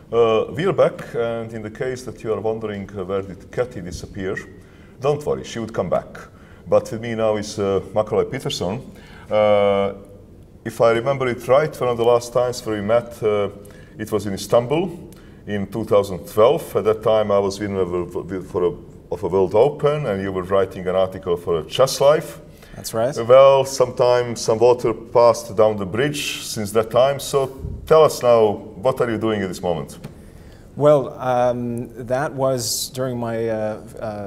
We're back, and in the case that you are wondering where did Katie disappear, don't worry, she would come back. But with me now is Macauley Peterson. If I remember it right, one of the last times where we met, it was in Istanbul in 2012. At that time I was winner of a World Open, and you were writing an article for Chess Life. That's right. Well, sometimes some water passed down the bridge since that time, so tell us now, what are you doing at this moment? Well, that was during my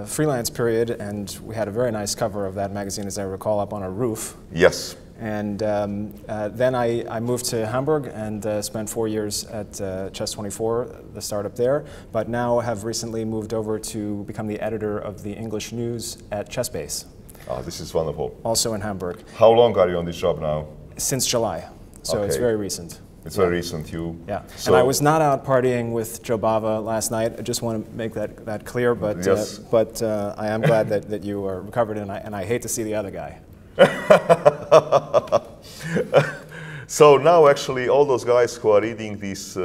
freelance period, and we had a very nice cover of that magazine, as I recall, up on a roof. Yes. And then I moved to Hamburg and spent 4 years at Chess24, the startup there, but now have recently moved over to become the editor of the English news at ChessBase. Ah, this is wonderful. Also in Hamburg. How long are you on this job now? Since July, so okay. It's very recent. It's very recent. Yeah, so, and I was not out partying with Joe Bava last night. I just want to make that clear, but yes. I am glad that you are recovered, and I hate to see the other guy. So now actually all those guys who are reading this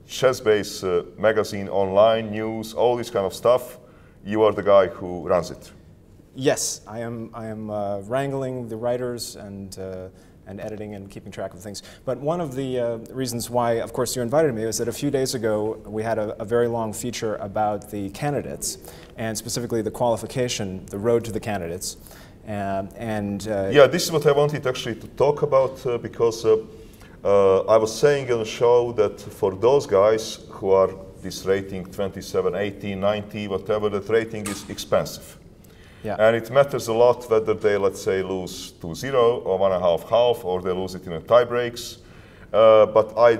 ChessBase magazine, online news, all this kind of stuff, you are the guy who runs it. Yes, I am wrangling the writers and editing and keeping track of things. But one of the reasons why, of course, you invited me is that a few days ago we had a very long feature about the candidates, and specifically the qualification, the road to the candidates. Yeah, this is what I wanted actually to talk about, because I was saying on the show that for those guys who are this rating 27, 18, 90, whatever, that rating is expensive. Yeah. And it matters a lot whether they, let's say, lose 2-0 or 1.5-1/2, or they lose it in a tie breaks. But I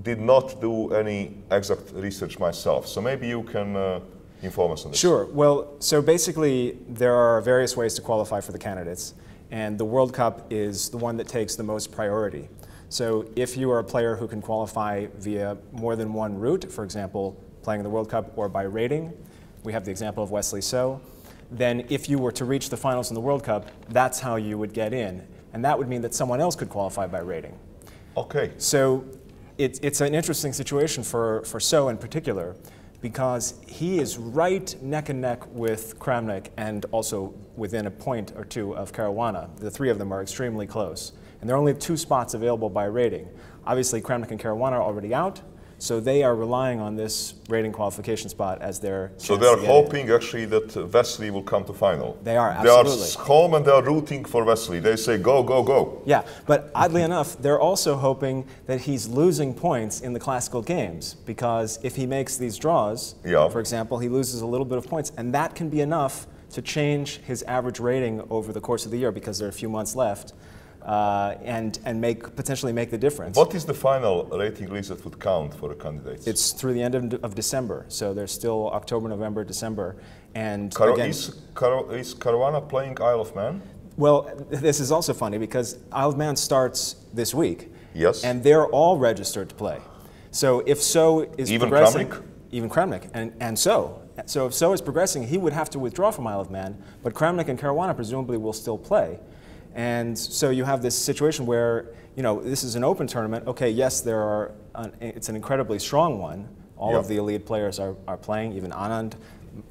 did not do any exact research myself, so maybe you can inform us on this. Sure. Well, so basically there are various ways to qualify for the candidates, and the World Cup is the one that takes the most priority. So if you are a player who can qualify via more than one route, for example, playing the World Cup or by rating, we have the example of Wesley So, then if you were to reach the finals in the World Cup, that's how you would get in. And that would mean that someone else could qualify by rating. Okay. So it's an interesting situation for So in particular, because he is right neck and neck with Kramnik and also within a point or two of Caruana. The three of them are extremely close. And there are only 2 spots available by rating. Obviously, Kramnik and Caruana are already out, so they are relying on this rating qualification spot as their chance. So they are hoping actually that Wesley will come to final. They are, absolutely. They are home and they are rooting for Wesley. They say, go, go, go. Yeah, but oddly enough, they're also hoping that he's losing points in the classical games, because if he makes these draws, for example, he loses a little bit of points, and that can be enough to change his average rating over the course of the year, because there are a few months left. And potentially make the difference. What is the final rating list that would count for the candidates? It's through the end of December, so there's still October, November, December, and is Caruana playing Isle of Man? Well, this is also funny because Isle of Man starts this week. Yes. And they're all registered to play. So if So is even progressing, Kramnik? even Kramnik, and So if So is progressing, he would have to withdraw from Isle of Man, but Kramnik and Caruana presumably will still play. And so you have this situation where, you know, this is an open tournament. Okay, yes, it's an incredibly strong one. All of the elite players are playing. Even Anand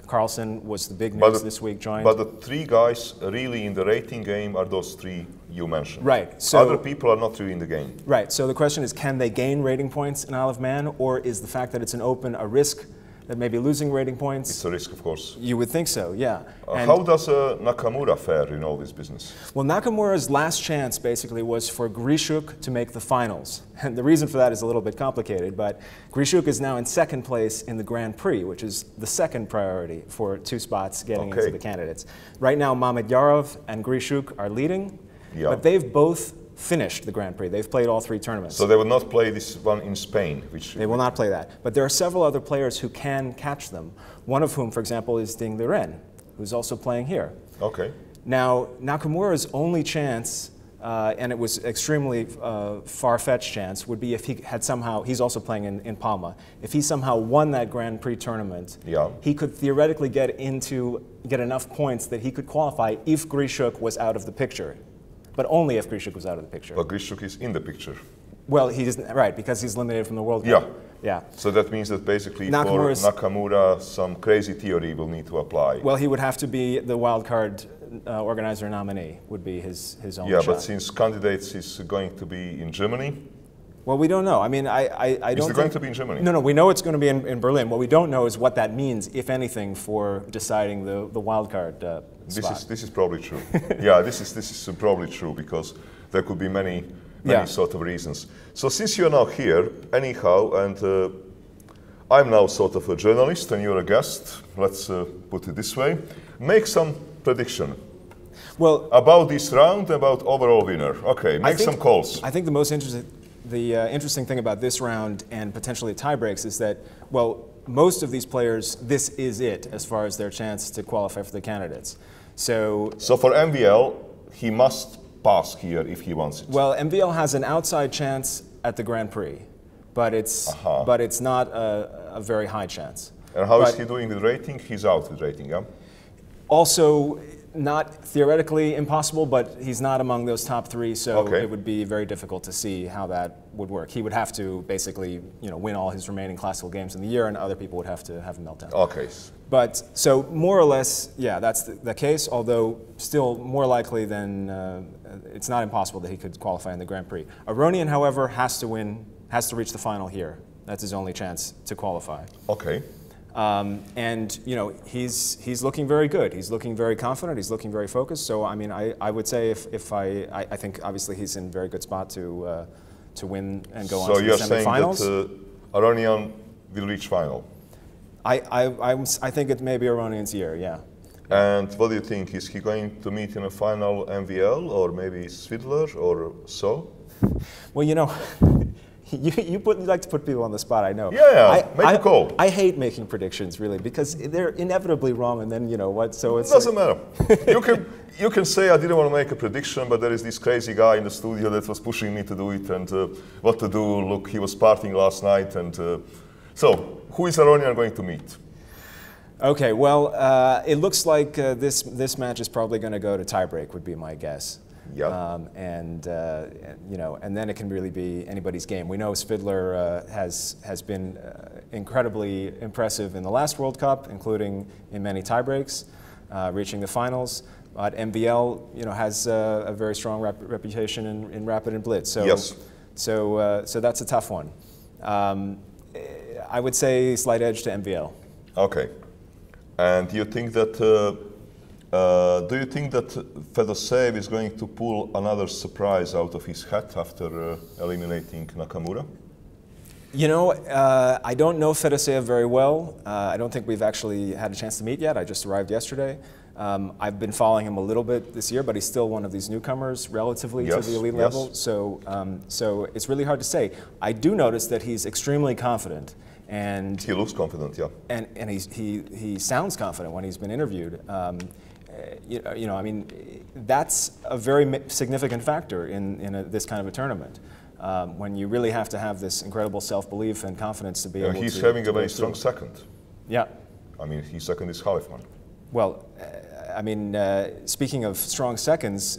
Carlsen was the big news this week, joined. But the 3 guys really in the rating game are those 3 you mentioned. Right. So other people are not really in the game. Right. So the question is, can they gain rating points in Isle of Man, or is the fact that it's an open a risk that maybe losing rating points? It's a risk, of course. You would think so, yeah. How does Nakamura fare in all this business? Well, Nakamura's last chance basically was for Grishuk to make the finals. And the reason for that is a little bit complicated, but Grishuk is now in 2nd place in the Grand Prix, which is the 2nd priority for 2 spots getting into the candidates. Right now, Mamedyarov and Grishuk are leading, but they've both finished the Grand Prix. They've played all 3 tournaments. So they will not play this one in Spain? They will not play that. But there are several other players who can catch them, one of whom, for example, is Ding Liren, who's also playing here. Okay. Now, Nakamura's only chance, and it was extremely far-fetched chance, would be if he had somehow, he's also playing in Palma, if he somehow won that Grand Prix tournament, he could theoretically get enough points that he could qualify if Grishuk was out of the picture. But only if Grishuk was out of the picture. But Grishuk is in the picture. Well, he doesn't, right, because he's eliminated from the World Yeah. Cup. Yeah. So that means that basically for Nakamura, some crazy theory will need to apply. Well, he would have to be the wild card organizer nominee, would be his only shot. shot. But since candidates is going to be in Germany? Well, we don't know. I mean, I don't Is it going to be in Germany? No, we know it's going to be in Berlin. What we don't know is what that means, if anything, for deciding the wild card spot. This is probably true. Yeah, this is probably true, because there could be many sort of reasons. So since you're now here, anyhow, and I'm now sort of a journalist and you're a guest, let's put it this way, make some prediction. Well, about this round, about overall winner. Okay, make some calls. I think the most interesting thing about this round and potentially tie breaks is that, well, most of these players, this is it as far as their chance to qualify for the candidates. So for MVL, he must pass here if he wants it. Well, MVL has an outside chance at the Grand Prix, but it's not a very high chance. And how is he doing with rating? He's out with rating, yeah? Also, not theoretically impossible, but he's not among those top three, so it would be very difficult to see how that would work. He would have to basically, win all his remaining classical games in the year, and other people would have to have a meltdown. Okay. But so more or less, yeah, that's the case. Although still more likely than it's not impossible that he could qualify in the Grand Prix. Aronian, however, has to reach the final here. That's his only chance to qualify. Okay. And he's looking very good. He's looking very confident. He's looking very focused. So I mean, I would say I think obviously he's in a very good spot to win and go on to the semifinals. So you're saying that Aronian will reach final? I think it may be Aronian's year. Yeah. And what do you think? Is he going to meet in a final MVL or maybe Svidler or so? Well, you like to put people on the spot, I know. Yeah, make a call. I hate making predictions, really, because they're inevitably wrong, and then, what, so it's... It doesn't matter. You can say, I didn't want to make a prediction, but there is this crazy guy in the studio that was pushing me to do it, and what to do. Look, he was partying last night, and... So, who is Aronian going to meet? Okay, well, it looks like this match is probably going to go to tiebreak, would be my guess. Yeah. And then it can really be anybody's game. We know Svidler has been incredibly impressive in the last World Cup, including in many tiebreaks, reaching the finals. But MVL, has a very strong reputation in rapid and blitz. So, yes. So that's a tough one. I would say slight edge to MVL. Okay. And do you think that Fedoseev is going to pull another surprise out of his hat after eliminating Nakamura? I don't know Fedoseev very well. I don't think we've actually had a chance to meet yet. I just arrived yesterday. I've been following him a little bit this year, but he's still one of these newcomers relatively to the elite level. So it's really hard to say. I do notice that he's extremely confident. And he looks confident, yeah. And he sounds confident when he's been interviewed. I mean, that's a very significant factor in this kind of a tournament. When you really have to have this incredible self-belief and confidence to be able to... He's having a very strong second. Yeah. I mean, his second is Halifman. Well, I mean, speaking of strong seconds,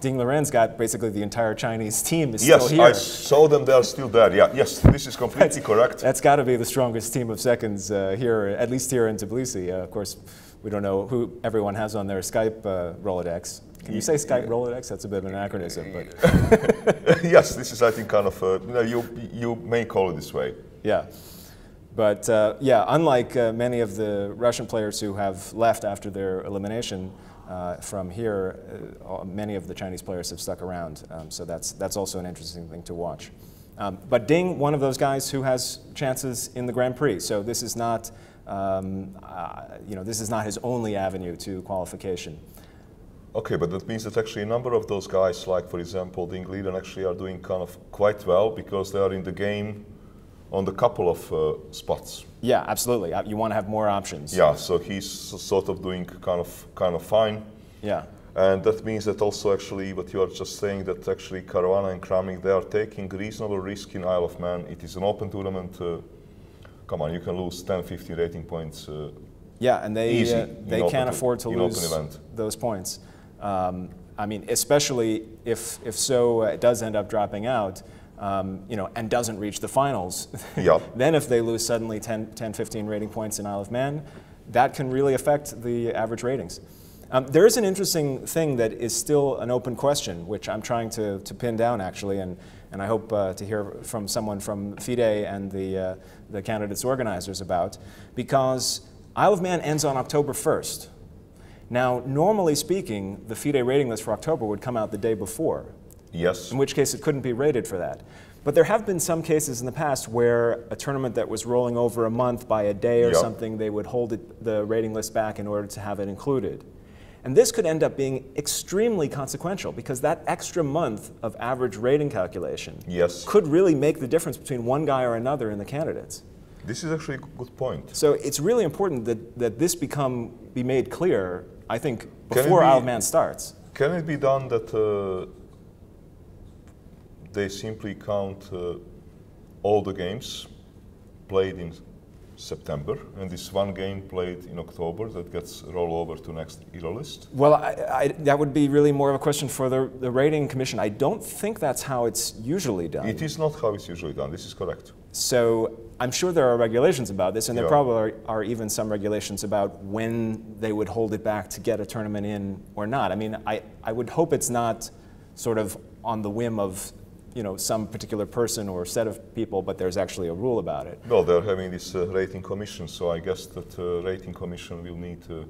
Ding Liren's got basically the entire Chinese team is still here. Yes, I saw them, they're still there. Yeah, yes, this is completely correct. That's got to be the strongest team of seconds here, at least here in Tbilisi. Of course, we don't know who everyone has on their Skype Rolodex. Can you say Skype Rolodex? That's a bit of an anachronism. But yes, this is, I think, kind of, you may call it this way. Yeah. But yeah, unlike many of the Russian players who have left after their elimination from here, many of the Chinese players have stuck around. So that's also an interesting thing to watch. But Ding, one of those guys who has chances in the Grand Prix. So this is not, this is not his only avenue to qualification. Okay, but that means that actually a number of those guys, like for example Ding Liren, actually are doing kind of quite well because they are in the game on the couple of spots. Yeah, absolutely. You want to have more options. Yeah, so he's sort of doing kind of fine. Yeah. And that means that also actually what you are just saying, that actually Caruana and Kramnik, they are taking reasonable risk in Isle of Man. It is an open tournament. Come on, you can lose 10, 15 rating points. Yeah, and they can't afford to lose those points. I mean, especially if it does end up dropping out. and doesn't reach the finals, Yeah. then if they lose suddenly 10, 15 rating points in Isle of Man, that can really affect the average ratings. There is an interesting thing that is still an open question, which I'm trying to pin down actually, and I hope to hear from someone from FIDE and the candidates organizers about, because Isle of Man ends on October 1st. Now, normally speaking, the FIDE rating list for October would come out the day before. Yes. In which case it couldn't be rated for that. But there have been some cases in the past where a tournament that was rolling over a month by a day or something, they would hold the rating list back in order to have it included. And this could end up being extremely consequential because that extra month of average rating calculation could really make the difference between one guy or another in the candidates. This is actually a good point. So it's really important that this be made clear, I think, before Isle of Man starts. Can it be done that they simply count all the games played in September, and this one game played in October that gets rolled over to next ELO list? Well, that would be really more of a question for the rating commission. I don't think that's how it's usually done. It is not how it's usually done. This is correct. So I'm sure there are regulations about this, and there probably are even some regulations about when they would hold it back to get a tournament in or not. I mean, I would hope it's not sort of on the whim of some particular person or set of people, but there's actually a rule about it. Well, they're having this rating commission, so I guess that rating commission will need to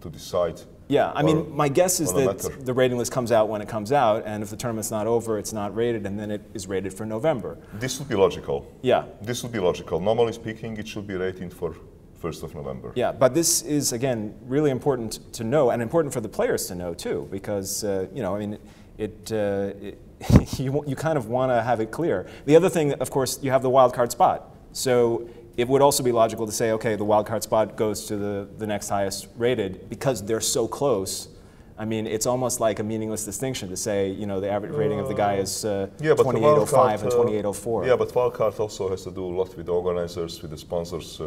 decide. Yeah, I mean, my guess is that the rating list comes out when it comes out, and if the tournament's not over, it's not rated, and then it is rated for November. This would be logical. Yeah. This would be logical. Normally speaking, it should be rated for 1st of November. Yeah, but this is, again, really important to know, and important for the players to know, too, because, I mean, you kind of want to have it clear. The other thing, of course, you have the wild card spot. So it would also be logical to say, okay, the wild card spot goes to the next highest rated because they're so close. I mean, it's almost like a meaningless distinction to say, the average rating of the guy is 2805 and 2804. Yeah, but wildcard also has to do a lot with the organizers, with the sponsors.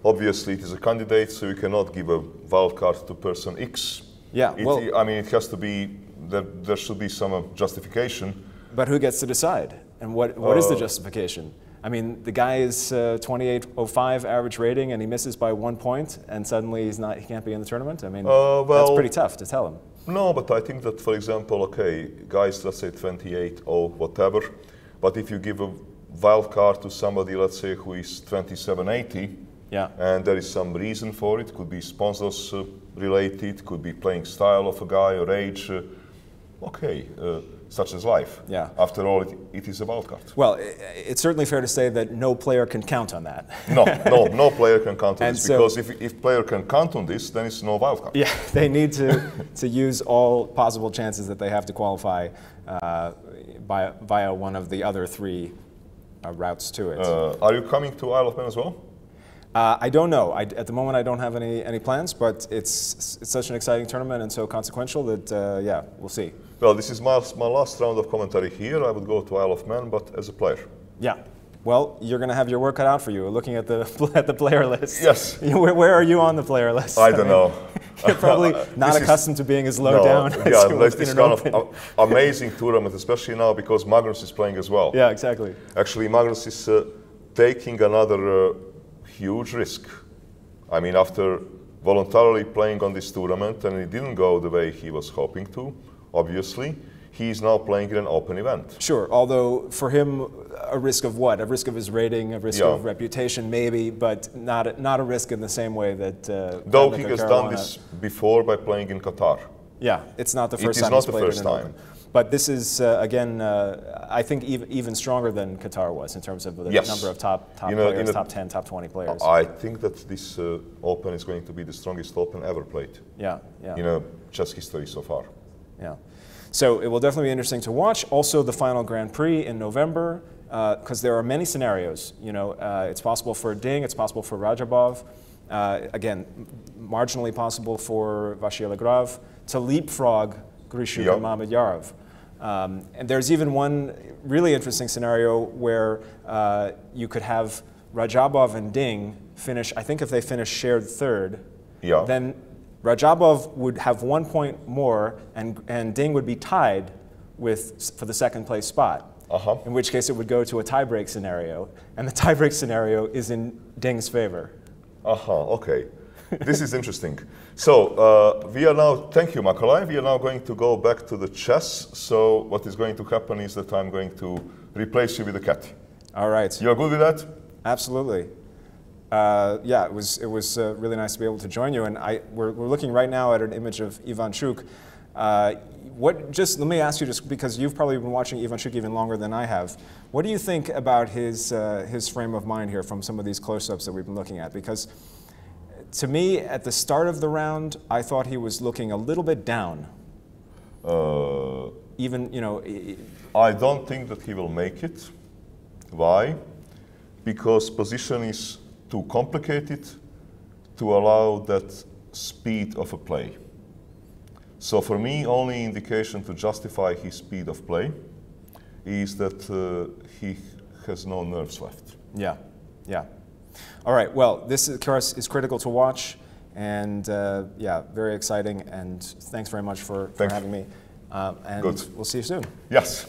Obviously, it is a candidate, so you cannot give a wildcard to person X. Yeah, I mean, it has to be, there should be some justification. But who gets to decide? And what is the justification? I mean, the guy is 2805 average rating, and he misses by 1 point, and suddenly he can't be in the tournament. I mean, that's pretty tough to tell him. No, but I think that, for example, okay, guys, let's say 28 or whatever, but if you give a wild card to somebody, let's say, who is 2780, and there is some reason for it, could be sponsors related, could be playing style of a guy or age, okay. Such as life. Yeah. After all, it is a wild card. Well, it's certainly fair to say that no player can count on that. No player can count on this, because if player can count on this, then it's no wild card. Yeah, they need to use all possible chances that they have to qualify via one of the other three routes to it. Are you coming to Isle of Man as well? I don't know. At the moment, I don't have any plans, but it's such an exciting tournament and so consequential that, yeah, we'll see. Well, this is my last round of commentary here. I would go to Isle of Man, but as a player. Yeah. Well, you're going to have your work cut out for you, looking at the player list. Yes. Where are you on the player list? I don't know. You're probably not accustomed to being as low down as you there's this kind of amazing tournament, especially now because Magnus is playing as well. Yeah, exactly. Actually, Magnus is taking another huge risk. I mean, after voluntarily playing on this tournament, and it didn't go the way he was hoping to, obviously, he is now playing in an open event. Sure, although for him, a risk of what? A risk of his rating, a risk of reputation, maybe, but not a risk in the same way that. Though he has done this before by playing in Qatar. Yeah, it's not the first time he's played in an open. But this is, again, I think even stronger than Qatar was in terms of the number of top players, top 10, top 20 players. I think that this Open is going to be the strongest Open ever played. Yeah. In chess history so far. Yeah. So it will definitely be interesting to watch. Also, the final Grand Prix in November, because there are many scenarios. It's possible for Ding, it's possible for Rajabov. Again, marginally possible for Vachier-Lagrave to leapfrog Grishuk and Mamedyarov. And there's even one really interesting scenario where you could have Rajabov and Ding finish, I think if they finish shared third, then Rajabov would have 1 point more and Ding would be tied for the second place spot. in which case it would go to a tie-break scenario, and the tie-break scenario is in Ding's favor. Okay. This is interesting. So we are now, thank you, Macauley. We are now going to go back to the chess. So what is going to happen is that I'm going to replace you with a cat. All right. You're good with that? Absolutely. Yeah, it was really nice to be able to join you. And we're looking right now at an image of Ivan Sokolov. Let me ask you, just because you've probably been watching Ivan Sokolov even longer than I have, what do you think about his frame of mind here from some of these close-ups that we've been looking at? Because to me, at the start of the round, I thought he was looking a little bit down. Even, you know... I don't think that he will make it. Why? Because position is too complicated to allow that speed of a play. So for me, only indication to justify his speed of play is that he has no nerves left. Yeah, yeah. All right, well, this of course is critical to watch, and yeah, very exciting, and thanks very much for having me. And Good. We'll see you soon. Yes.